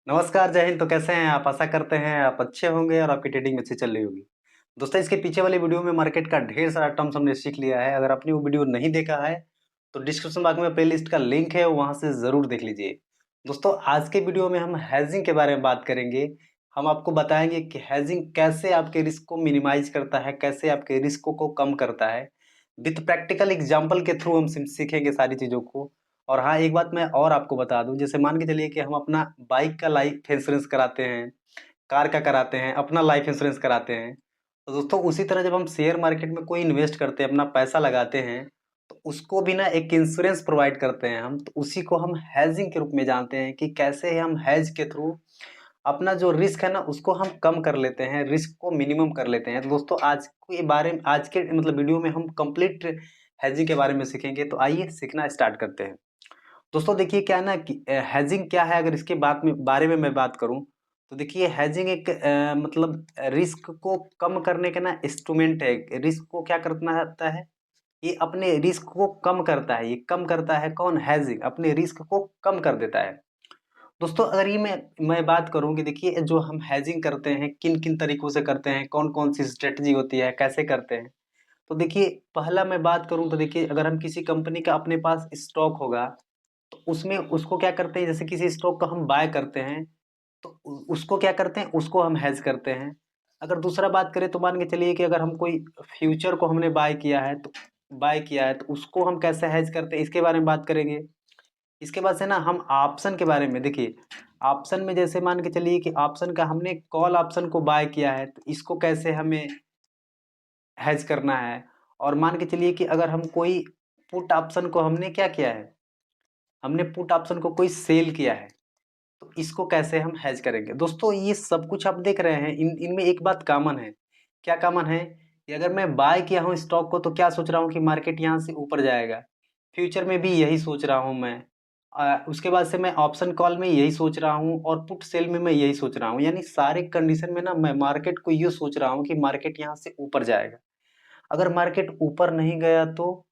नमस्कार, जय हिंद। तो कैसे हैं आप? आशा करते हैं आप अच्छे होंगे और आपकी ट्रेडिंग अच्छी चल रही होगी। दोस्तों, इसके पीछे वाली वीडियो में मार्केट का ढेर सारा टर्म्स हमने सीख लिया है। अगर आपने वो वीडियो नहीं देखा है तो डिस्क्रिप्शन बॉक्स में प्लेलिस्ट का लिंक है, वहां से जरूर देख लीजिए। दोस्तों, आज के वीडियो में हम हैजिंग के बारे में बात करेंगे। हम आपको बताएंगे कि हैजिंग कैसे आपके रिस्क को मिनिमाइज करता है, कैसे आपके रिस्क को कम करता है। विथ प्रैक्टिकल एग्जाम्पल के थ्रू हम सीखेंगे सारी चीजों को। और हाँ, एक बात मैं और आपको बता दूं, जैसे मान के चलिए कि हम अपना बाइक का लाइफ इंश्योरेंस कराते हैं, कार का कराते हैं, अपना लाइफ इंश्योरेंस कराते हैं। तो दोस्तों, उसी तरह जब हम शेयर मार्केट में कोई इन्वेस्ट करते हैं, अपना पैसा लगाते हैं, तो उसको भी ना एक इंश्योरेंस प्रोवाइड करते हैं हम। तो उसी को हम हैजिंग के रूप में जानते हैं कि कैसे हम हैज के थ्रू अपना जो रिस्क है ना उसको हम कम कर लेते हैं, रिस्क को मिनिमम कर लेते हैं। तो दोस्तों, आज के मतलब वीडियो में हम कंप्लीट हैजिंग के बारे में सीखेंगे। तो आइए सीखना स्टार्ट करते हैं। दोस्तों, देखिए क्या है ना कि हेजिंग क्या है। अगर इसके बारे में मैं बात करूं तो देखिए, हेजिंग एक मतलब रिस्क को कम करने का ना इंस्ट्रूमेंट है। रिस्क को क्या करना होता है, ये अपने रिस्क को कम करता है। ये कम करता है कौन? हेजिंग अपने रिस्क को कम कर देता है। दोस्तों, अगर ये मैं बात करूं कि देखिए, जो हम हेजिंग करते हैं किन किन तरीकों से करते हैं, कौन कौन सी स्ट्रेटजी होती है, कैसे करते हैं। तो देखिए, पहला मैं बात करूं तो देखिए, अगर हम किसी कंपनी का अपने पास स्टॉक होगा तो उसमें उसको क्या करते हैं, जैसे किसी स्टॉक को हम बाय करते हैं तो उसको क्या करते हैं, उसको हम हेज करते हैं। अगर दूसरा बात करें तो मान के चलिए कि अगर हम कोई फ्यूचर को हमने बाय किया है तो उसको हम कैसे हेज करते हैं, इसके बारे में बात करेंगे। इसके बाद से ना हम ऑप्शन के बारे में देखिए, ऑप्शन में जैसे मान के चलिए कि ऑप्शन का हमने कॉल ऑप्शन को बाय किया है तो इसको कैसे हमें हेज करना है। और मान के चलिए कि अगर हम कोई पुट ऑप्शन को हमने क्या किया है, हमने पुट ऑप्शन को कोई सेल किया है तो इसको कैसे हम हेज करेंगे। दोस्तों, ये सब कुछ आप देख रहे हैं, इनमें एक बात कॉमन है। क्या कॉमन है कि अगर मैं बाय किया हूँ स्टॉक को तो क्या सोच रहा हूँ कि मार्केट यहाँ से ऊपर जाएगा। फ्यूचर में भी यही सोच रहा हूँ मैं। उसके बाद से मैं ऑप्शन कॉल में यही सोच रहा हूँ और पुट सेल में मैं यही सोच रहा हूँ। यानी सारे कंडीशन में ना मैं मार्केट को ये सोच रहा हूँ कि मार्केट यहाँ से ऊपर जाएगा। अगर मार्केट ऊपर नहीं गया तो,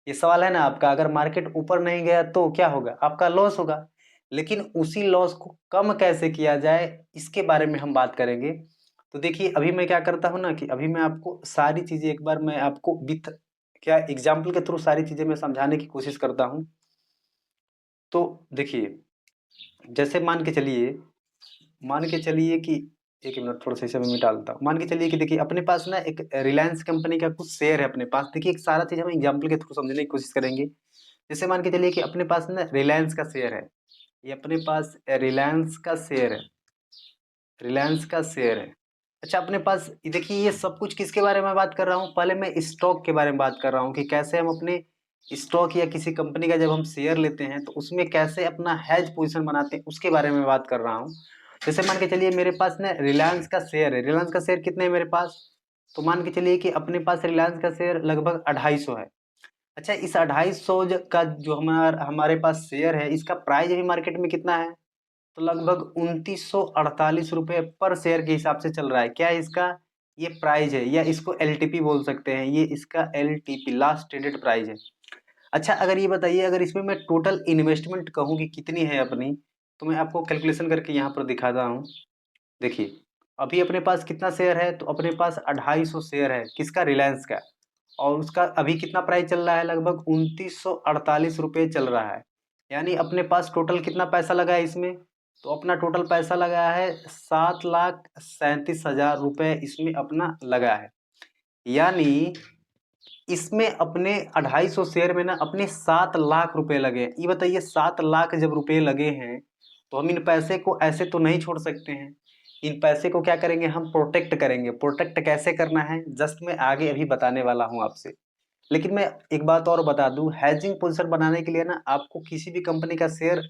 ये सवाल है ना आपका, अगर मार्केट ऊपर नहीं गया तो क्या होगा? आपका लॉस होगा। लेकिन उसी लॉस को कम कैसे किया जाए, इसके बारे में हम बात करेंगे। तो देखिए, अभी मैं क्या करता हूँ ना कि अभी मैं आपको सारी चीजें एक बार मैं आपको विथ क्या एग्जाम्पल के थ्रू सारी चीजें मैं समझाने की कोशिश करता हूँ। तो देखिए, जैसे मान के चलिए कि एक मिनट, थोड़ा सा इसे मैं मिटा देता हूँ। मान के चलिए कि देखिए, अपने पास ना एक रिलायंस कंपनी का कुछ शेयर है अपने पास। देखिए, एक सारा चीज हम एग्जाम्पल के थ्रू समझने की कोशिश करेंगे। जैसे मान के चलिए कि अपने पास ना रिलायंस का शेयर है। ये अपने पास रिलायंस का शेयर है, रिलायंस का शेयर है। अच्छा, अपने पास देखिए, ये सब कुछ किसके बारे में बात कर रहा हूँ? पहले मैं स्टॉक के बारे में बात कर रहा हूँ कि कैसे हम अपने स्टॉक या किसी कंपनी का जब हम शेयर लेते हैं तो उसमें कैसे अपना हेज पोजीशन बनाते हैं, उसके बारे में बात कर रहा हूँ। जैसे मान के चलिए मेरे पास ना रिलायंस का शेयर है। रिलायंस का शेयर कितने है मेरे पास? तो मान के चलिए कि अपने पास रिलायंस का शेयर लगभग 250 है। अच्छा, इस 250 का जो हमारे पास शेयर है, इसका प्राइस अभी मार्केट में कितना है? तो लगभग 2948 रुपये पर शेयर के हिसाब से चल रहा है। क्या है इसका? ये प्राइस है, या इसको एलटीपी बोल सकते हैं। ये इसका एलटीपी लास्ट ट्रेडेड प्राइस है। अच्छा, अगर ये बताइए, अगर इसमें मैं टोटल इन्वेस्टमेंट कहूँ कि कितनी है अपनी, तो मैं आपको कैलकुलेशन करके यहाँ पर दिखाता हूँ। देखिए, अभी अपने पास कितना शेयर है? तो अपने पास 250 शेयर है। किसका? रिलायंस का। और उसका अभी कितना प्राइस चल रहा है? लगभग 2948 रुपये चल रहा है। यानी अपने पास टोटल कितना पैसा लगा है इसमें? तो अपना टोटल पैसा लगा है 7,37,000 रुपये इसमें अपना लगा है। यानी इसमें अपने 250 शेयर में ना अपने 7 लाख रुपए लगे। ये बताइए, 7 लाख जब रुपए लगे हैं तो हम इन पैसे को ऐसे तो नहीं छोड़ सकते हैं। इन पैसे को क्या करेंगे? हम प्रोटेक्ट करेंगे। प्रोटेक्ट कैसे करना है जस्ट मैं आगे अभी बताने वाला हूं आपसे। लेकिन मैं एक बात और बता दूं, हैजिंग पोजीशन बनाने के लिए ना आपको किसी भी कंपनी का शेयर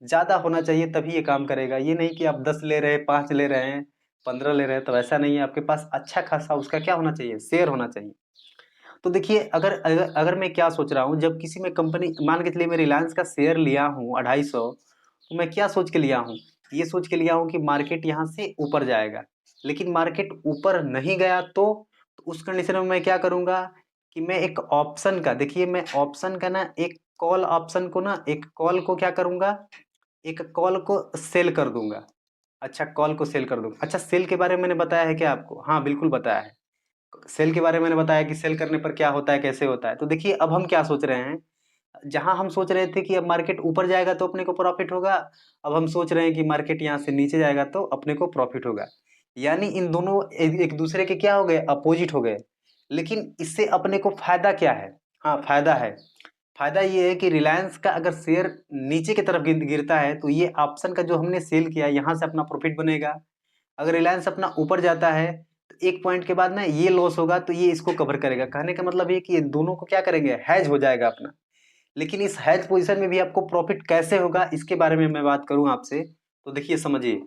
ज्यादा होना चाहिए, तभी ये काम करेगा। ये नहीं कि आप 10 ले रहे हैं, 5 ले रहे हैं, 15 ले रहे हैं, तो ऐसा नहीं है। आपके पास अच्छा खासा उसका क्या होना चाहिए? शेयर होना चाहिए। तो देखिए, अगर मैं क्या सोच रहा हूँ, जब किसी में कंपनी मान के चलिए मैं रिलायंस का शेयर लिया हूँ 250, तो मैं क्या सोच के लिया हूँ? ये सोच के लिया हूँ कि मार्केट यहाँ से ऊपर जाएगा। लेकिन मार्केट ऊपर नहीं गया तो उस कंडीशन में मैं क्या करूंगा कि मैं एक ऑप्शन का, देखिए मैं ऑप्शन का ना एक कॉल ऑप्शन को ना, एक कॉल को क्या करूंगा, एक कॉल को सेल कर दूंगा। अच्छा, कॉल को सेल कर दूंगा। अच्छा, सेल के बारे में मैंने बताया है क्या आपको? हाँ बिल्कुल बताया है। सेल के बारे में मैंने बताया कि सेल करने पर क्या होता है, कैसे होता है। तो देखिए अब हम क्या सोच रहे हैं, जहां हम सोच रहे थे कि अब मार्केट ऊपर जाएगा तो अपने को प्रॉफिट होगा, अब हम सोच रहे हैं कि मार्केट यहाँ से नीचे जाएगा तो अपने को प्रॉफिट होगा। यानी इन दोनों एक दूसरे के क्या हो गए, अपोजिट हो गए। लेकिन इससे अपने को फायदा क्या है? हाँ फायदा है। फायदा ये है कि रिलायंस का अगर शेयर नीचे की तरफ गिरता है तो ये ऑप्शन का जो हमने सेल किया यहाँ से अपना प्रॉफिट बनेगा। अगर रिलायंस अपना ऊपर जाता है तो एक पॉइंट के बाद ना ये लॉस होगा तो ये इसको कवर करेगा। कहने का मतलब ये कि ये दोनों को क्या करेंगे, हैज हो जाएगा अपना। लेकिन इस हैज पोजीशन में भी आपको प्रॉफिट कैसे होगा इसके बारे में मैं बात करूं आपसे, तो देखिए समझिए।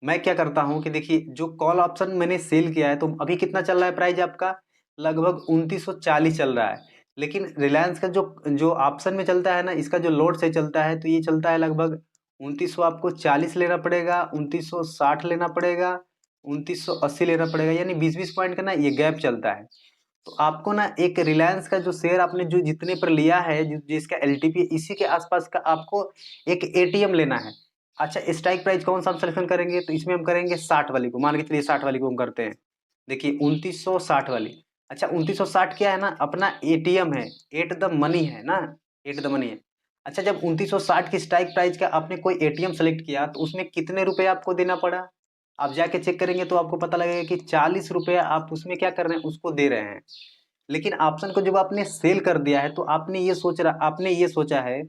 मैं क्या करता हूं कि देखिए जो कॉल ऑप्शन मैंने सेल किया है तो अभी कितना चल रहा है प्राइस आपका, लगभग 2940 चल रहा है। लेकिन रिलायंस का जो जो ऑप्शन में चलता है ना, इसका जो लोड से चलता है तो ये चलता है लगभग 2900, आपको 40 लेना पड़ेगा, 2960 लेना पड़ेगा, 2980 लेना पड़ेगा। यानी 20-20 पॉइंट का ना ये गैप चलता है। तो आपको ना एक रिलायंस का जो शेयर आपने जो जितने पर लिया है, जिसका एलटीपी इसी के आसपास का आपको एक एटीएम लेना है। अच्छा, स्ट्राइक प्राइस कौन सा हम सिलेक्शन करेंगे, तो इसमें हम करेंगे 60 वाली को, मान के चलिए 60 वाली को हम करते हैं। देखिए 2960 वाली। अच्छा 2960 क्या है ना, अपना एटीएम है, एट द मनी है ना, एट द मनी है। अच्छा, जब 2960 की स्ट्राइक प्राइस का आपने कोई एटीएम सेलेक्ट किया तो उसमें कितने रुपए आपको देना पड़ा, आप जाके चेक करेंगे तो आपको पता लगेगा कि 40 रुपये आप उसमें क्या कर रहे हैं, उसको दे रहे हैं। लेकिन ऑप्शन को जब आपने सेल कर दिया है तो आपने ये सोचा है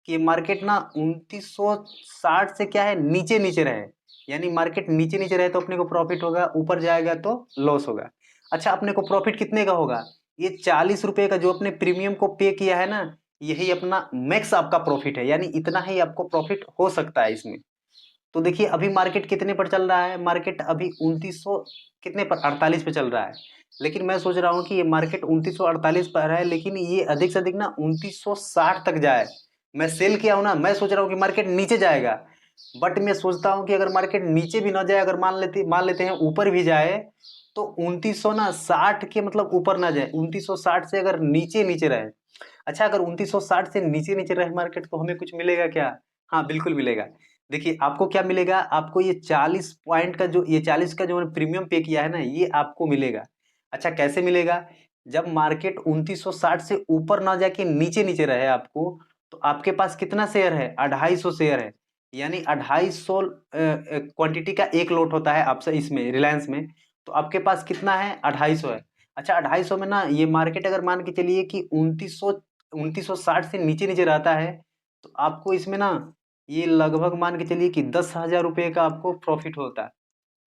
कि मार्केट ना 2960 से क्या है, नीचे नीचे रहे। यानी मार्केट नीचे नीचे रहे तो अपने को प्रॉफिट होगा, ऊपर जाएगा तो लॉस होगा। अच्छा, अपने को प्रॉफिट कितने का होगा, ये 40 रुपए का जो अपने प्रीमियम को पे किया है ना, यही अपना मैक्स आपका प्रॉफिट है। यानी इतना ही आपको प्रॉफिट हो सकता है इसमें। तो देखिए अभी मार्केट कितने पर चल रहा है, मार्केट अभी 2900 कितने पर, 48 पे चल रहा है। लेकिन मैं सोच रहा हूँ कि ये मार्केट 2948 पर है, लेकिन ये अधिक से अधिक ना 2960 तक जाए। मैं सेल किया हूँ ना, मैं सोच रहा हूँ कि मार्केट नीचे जाएगा। बट मैं सोचता हूँ कि अगर मार्केट नीचे भी ना जाए, अगर मान लेते हैं ऊपर भी जाए, तो 2900 ना 60 के मतलब ऊपर ना जाए, 2960 से अगर नीचे नीचे रहे। अच्छा, अगर 2960 से नीचे नीचे रहे मार्केट तो हमें कुछ मिलेगा क्या? हाँ बिल्कुल मिलेगा। देखिए आपको क्या मिलेगा, आपको ये 40 पॉइंट का जो, ये 40 का जो मैंने प्रीमियम पे किया है ना, ये आपको मिलेगा। अच्छा कैसे मिलेगा, जब मार्केट 2960 से ऊपर ना जाके नीचे नीचे रहे आपको, तो आपके पास कितना शेयर है, 250 शेयर है। यानी 250 क्वांटिटी का एक लोट होता है आपसे इसमें रिलायंस में। तो आपके पास कितना है, 250 है। अच्छा 250 में ना ये मार्केट अगर मान के चलिए कि 2960 से नीचे नीचे रहता है, तो आपको इसमें ना ये लगभग मान के चलिए कि 10,000 रुपये का आपको प्रॉफिट होता है।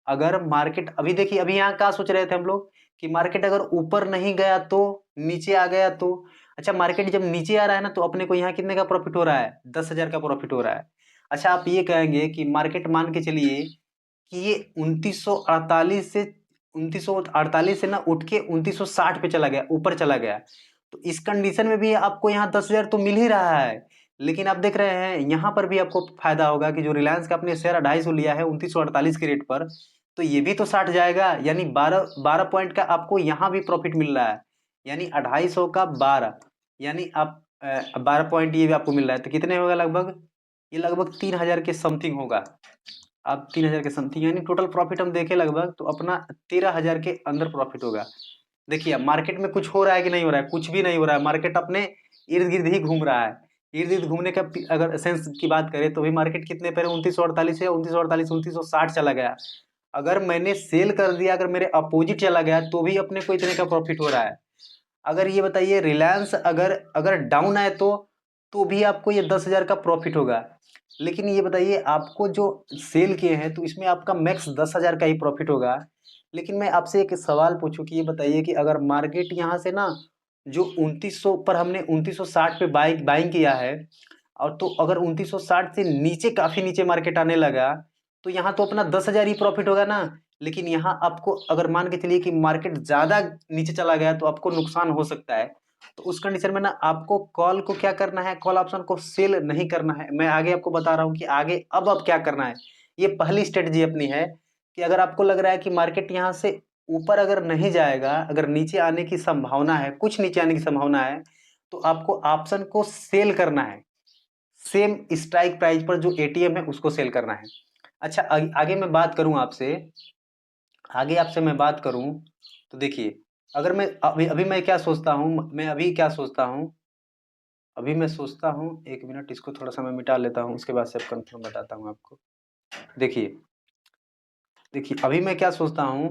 अगर मार्केट अभी देखिए, अभी यहाँ क्या सोच रहे थे हम लोग कि मार्केट अगर ऊपर नहीं गया तो, नीचे आ गया तो। अच्छा, मार्केट जब नीचे आ रहा है ना तो अपने को यहाँ कितने का प्रॉफिट हो रहा है, 10,000 का प्रॉफिट हो रहा है। अच्छा, आप ये कहेंगे कि मार्केट मान के चलिए कि ये 2948 से ना उठ के 2960 पे चला गया, ऊपर चला गया। तो इस कंडीशन में भी आपको यहाँ 10,000 तो मिल ही रहा है। लेकिन आप देख रहे हैं यहाँ पर भी आपको फायदा होगा कि जो रिलायंस का अपने शेयर 250 लिया है 2948 के रेट पर, तो ये भी तो 60 जाएगा। यानी 12 पॉइंट का आपको यहाँ भी प्रॉफिट मिल रहा है। यानी 250 का 12, यानी आप 12 पॉइंट ये भी आपको मिल रहा है। तो कितने होगा लगभग, ये लगभग 3,000 के समथिंग होगा। अब 3,000 के समथिंग, यानी टोटल प्रॉफिट हम देखें लगभग तो अपना 13,000 के अंदर प्रॉफिट होगा। देखिए अब मार्केट में कुछ हो रहा है कि नहीं हो रहा है, कुछ भी नहीं हो रहा है। मार्केट अपने इर्द गिर्द ही घूम रहा है। इर्द गिर्द घूमने का अगर सेंस की बात करें तो भी मार्केट कितने पर है, 2948 है, 2948 2960 चला गया। अगर मैंने सेल कर दिया, अगर मेरे अपोजिट चला गया तो भी अपने को इतने का प्रॉफिट हो रहा है। अगर ये बताइए रिलायंस अगर अगर डाउन आए तो भी आपको ये 10,000 का प्रॉफिट होगा। लेकिन ये बताइए आपको जो सेल किए हैं तो इसमें आपका मैक्स 10,000 का ही प्रॉफिट होगा। लेकिन मैं आपसे एक सवाल पूछूं कि ये बताइए कि अगर मार्केट यहाँ से ना जो 2900 पर हमने 2960 पे बाइंग किया है, और तो अगर 2960 से नीचे काफी नीचे मार्केट आने लगा, तो यहाँ तो अपना 10,000 ही प्रॉफिट होगा ना। लेकिन यहाँ आपको अगर मान के चलिए कि मार्केट ज्यादा नीचे चला गया तो आपको नुकसान हो सकता है। तो उस कंडीशन में ना आपको कॉल को क्या करना है, कॉल ऑप्शन को सेल नहीं करना है। मैं आगे आपको बता रहा हूँ कि आगे अब क्या करना है। ये पहली स्ट्रेटजी अपनी है कि अगर आपको लग रहा है कि मार्केट यहाँ से ऊपर अगर नहीं जाएगा, अगर नीचे आने की संभावना है, कुछ नीचे आने की संभावना है, तो आपको ऑप्शन को सेल करना है। सेम स्ट्राइक प्राइस पर जो एटीएम है उसको सेल करना है। अच्छा, आगे मैं बात करूं आपसे, आगे आपसे मैं बात करूं तो देखिए, अगर मैं अभी अभी मैं क्या सोचता हूं, मैं अभी क्या सोचता हूं, अभी मैं सोचता हूं, एक मिनट इसको थोड़ा सा मैं मिटा लेता हूं, उसके बाद से कंफर्म बताता हूं आपको। देखिए, देखिए अभी मैं क्या सोचता हूं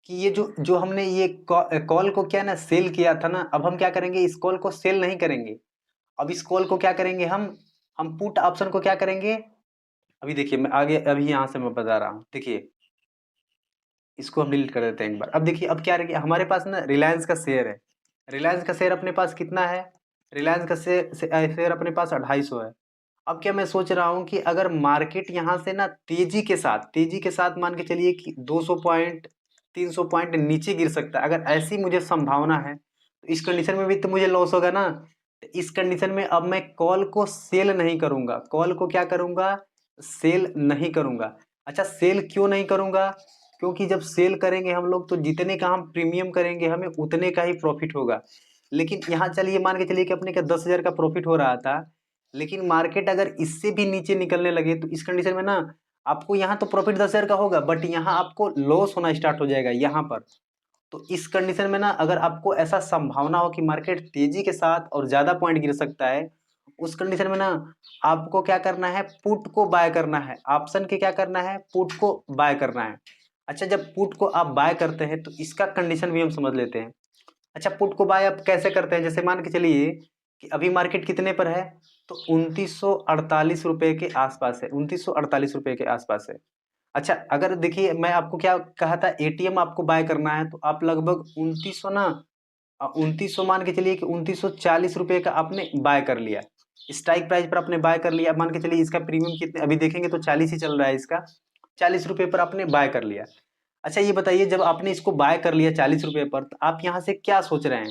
कि ये जो जो हमने ये कॉल को क्या ना सेल किया था ना, अब हम क्या करेंगे, इस कॉल को सेल नहीं करेंगे। अब इस कॉल को क्या करेंगे, हम पुट ऑप्शन को क्या करेंगे। अभी देखिए, मैं आगे अभी यहाँ से मैं बता रहा हूँ। देखिए, इसको हम डिलीट कर देते हैं एक बार। अब देखिए, अब क्या रहेगा, हमारे पास ना रिलायंस का शेयर है। रिलायंस का शेयर अपने पास कितना है, रिलायंस का शेयर अपने पास 250 है। अब क्या मैं सोच रहा हूँ कि अगर मार्केट यहाँ से ना तेजी के साथ मान के चलिए कि 200 पॉइंट 300 पॉइंट नीचे गिर सकता है, अगर ऐसी मुझे संभावना है तो इस कंडीशन में भी तो मुझे लॉस होगा ना। तो इस कंडीशन में अब मैं कॉल को सेल नहीं करूंगा, कॉल को क्या करूंगा, सेल नहीं करूंगा। अच्छा, सेल क्यों नहीं करूंगा, क्योंकि जब सेल करेंगे हम लोग तो जितने का हम प्रीमियम करेंगे हमें उतने का ही प्रॉफिट होगा। लेकिन यहाँ चलिए मान के चलिए कि अपने का 10,000 का प्रॉफिट हो रहा था, लेकिन मार्केट अगर इससे भी नीचे निकलने लगे तो इस कंडीशन में ना आपको यहाँ तो प्रॉफिट 10,000 का होगा, बट यहाँ आपको लॉस होना स्टार्ट हो जाएगा यहाँ पर। तो इस कंडीशन में ना अगर आपको ऐसा संभावना हो कि मार्केट तेजी के साथ और ज्यादा पॉइंट गिर सकता है, उस कंडीशन में ना आपको क्या करना है, पुट को बाय करना है, ऑप्शन के क्या करना है, पुट को बाय करना है। अच्छा, जब पुट को आप बाय करते हैं तो इसका कंडीशन भी हम समझ लेते हैं। अच्छा, पुट को बाय आप कैसे करते हैं, जैसे मान के चलिए कि अभी मार्केट कितने पर है, तो 2948 रुपए के आसपास है, 2948 रुपए के आसपास है। अच्छा, अगर देखिए मैं आपको क्या कहा था, एटीएम आपको बाय करना है तो आप लगभग 2900 ना, 2900 मान के चलिए कि 2940 रुपए का आपने बाय कर लिया, स्ट्राइक प्राइस पर आपने बाय कर लिया। मान के चलिए इसका प्रीमियम कितने अभी देखेंगे तो 40 ही चल रहा है, इसका 40 रुपए पर आपने बाय कर लिया। अच्छा, ये बताइए जब आपने इसको बाय कर लिया 40 रुपए पर, तो आप यहाँ से क्या सोच रहे हैं,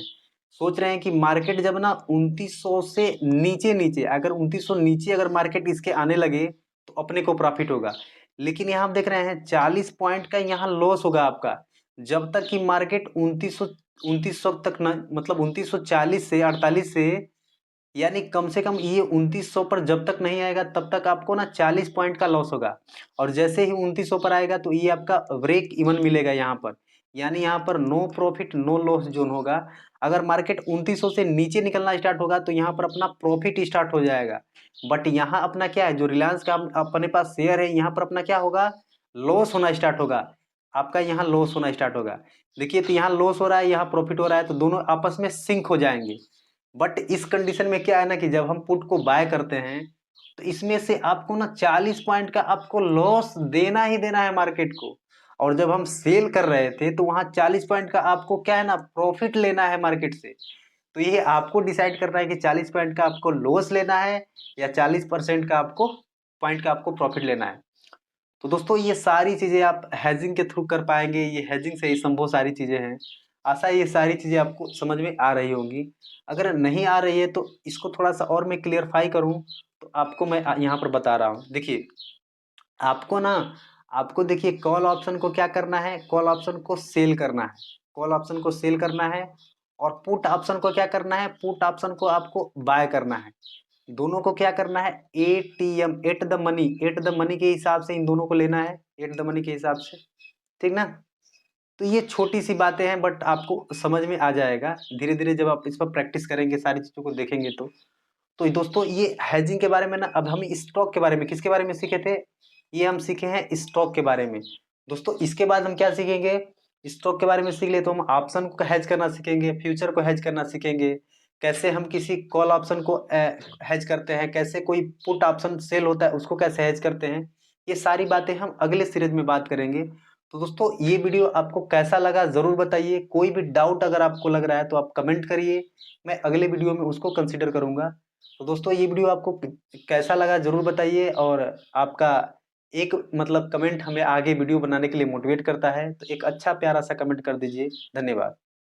सोच रहे हैं कि मार्केट जब ना 2900 से नीचे नीचे, अगर 2900 नीचे अगर मार्केट इसके आने लगे तो अपने को प्रॉफिट होगा। लेकिन यहाँ आप देख रहे हैं 40 पॉइंट का यहाँ लॉस होगा आपका, जब तक कि मार्केट 2900 तक ना, मतलब 2940 से 48 से, यानी कम से कम ये 2900 पर जब तक नहीं आएगा तब तक आपको ना 40 पॉइंट का लॉस होगा। और जैसे ही 2900 पर आएगा तो ये आपका ब्रेक इवन मिलेगा यहाँ पर, यानी यहाँ पर no profit no loss zone होगा। अगर मार्केट 2900 से नीचे निकलना स्टार्ट होगा तो यहाँ पर अपना प्रॉफिट स्टार्ट हो जाएगा। बट यहाँ अपना क्या है, जो रिलायंस का अपने पास शेयर है, यहाँ पर अपना क्या होगा, लॉस होना स्टार्ट होगा, आपका यहाँ लॉस होना स्टार्ट होगा। देखिए, तो यहाँ लॉस हो रहा है, यहाँ प्रॉफिट हो रहा है, तो दोनों आपस में सिंक हो जाएंगे। बट इस कंडीशन में क्या है ना कि जब हम पुट को बाय करते हैं तो इसमें से आपको ना 40 पॉइंट का आपको लॉस देना ही देना है मार्केट को। और जब हम सेल कर रहे थे तो वहां 40 पॉइंट का आपको क्या है ना प्रॉफिट लेना है मार्केट से। तो ये आपको डिसाइड करना है कि 40 पॉइंट का आपको लॉस लेना है या 40% का आपको पॉइंट का आपको प्रॉफिट लेना है। तो दोस्तों, ये सारी चीजें आप हैजिंग के थ्रू कर पाएंगे, ये हैजिंग से ही संभव सारी चीजें हैं। आशा है ये सारी चीजें आपको समझ में आ रही होंगी। अगर नहीं आ रही है तो इसको थोड़ा सा और मैं क्लियरफाई करूं तो आपको मैं यहाँ पर बता रहा हूँ। देखिए, आपको ना, आपको देखिए कॉल ऑप्शन को क्या करना है, कॉल ऑप्शन को सेल करना है, कॉल ऑप्शन को सेल करना है। और पुट ऑप्शन को क्या करना है, पुट ऑप्शन को आपको बाय करना है। दोनों को क्या करना है, एटीएम एट द मनी के हिसाब से इन दोनों को लेना है, एट द मनी के हिसाब से, ठीक ना। तो ये छोटी सी बातें हैं बट आपको समझ में आ जाएगा धीरे धीरे, जब आप इस पर प्रैक्टिस करेंगे, सारी चीजों को देखेंगे तो दोस्तों ये हैजिंग के बारे में ना, अब हम स्टॉक के बारे में किसके बारे में सीखे थे, ये हम सीखे हैं स्टॉक के बारे में। दोस्तों, इसके बाद हम क्या सीखेंगे, स्टॉक के बारे में सीख ले तो हम ऑप्शन को हैज करना सीखेंगे, फ्यूचर को हैज करना सीखेंगे, कैसे हम किसी कॉल ऑप्शन को हैज करते हैं, कैसे कोई पुट ऑप्शन सेल होता है उसको कैसे हैज करते हैं। ये सारी बातें हम अगले सीरीज में बात करेंगे। तो दोस्तों, ये वीडियो आपको कैसा लगा जरूर बताइए, कोई भी डाउट अगर आपको लग रहा है तो आप कमेंट करिए, मैं अगले वीडियो में उसको कंसिडर करूंगा। तो दोस्तों, ये वीडियो आपको कैसा लगा जरूर बताइए, और आपका एक मतलब कमेंट हमें आगे वीडियो बनाने के लिए मोटिवेट करता है, तो एक अच्छा प्यारा सा कमेंट कर दीजिए। धन्यवाद।